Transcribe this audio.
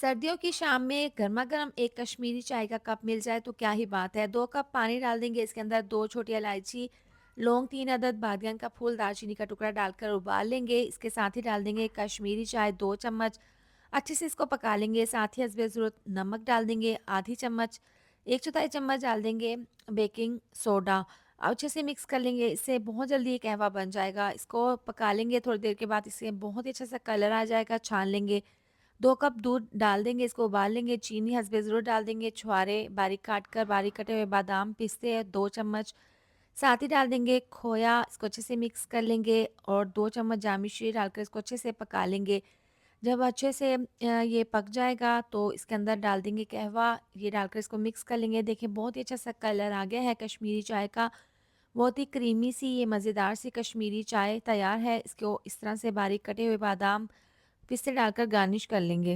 सर्दियों की शाम में गरमा-गरम एक कश्मीरी चाय का कप मिल जाए तो क्या ही बात है। 2 कप पानी डाल देंगे, इसके अंदर 2 छोटी इलायची, लौंग 3 अदद, बादियान का फूल, दालचीनी का टुकड़ा डालकर उबाल लेंगे। इसके साथ ही डाल देंगे कश्मीरी चाय 2 चम्मच, अच्छे से इसको पका लेंगे। साथ ही हस्बे ज़रूरत नमक डाल देंगे आधी चम्मच, 1/4 चम्मच डाल देंगे बेकिंग सोडा। अच्छे से मिक्स कर लेंगे, इससे बहुत जल्दी ये कहवा बन जाएगा। इसको पका लेंगे, थोड़ी देर के बाद इससे बहुत ही अच्छा सा कलर आ जाएगा, छान लेंगे। 2 कप दूध डाल देंगे, इसको उबाल लेंगे, चीनी हस्बे ज़रूरत डाल देंगे, छुहारे बारीक काट कर, बारीक कटे हुए बादाम, पिस्ते 2 चम्मच, साथ ही डाल देंगे खोया, इसको अच्छे से मिक्स कर लेंगे और 2 चम्मच जामी श्री डालकर इसको अच्छे से पका लेंगे। जब अच्छे से ये पक जाएगा तो इसके अंदर डाल देंगे कहवा, ये डालकर इसको मिक्स कर लेंगे। देखिए बहुत ही अच्छा सा कलर आ गया है कश्मीरी चाय का, बहुत ही क्रीमी सी ये मज़ेदार सी कश्मीरी चाय तैयार है। इसको इस तरह से बारीक कटे हुए बादाम, पिस्ते डालकर गार्निश कर लेंगे।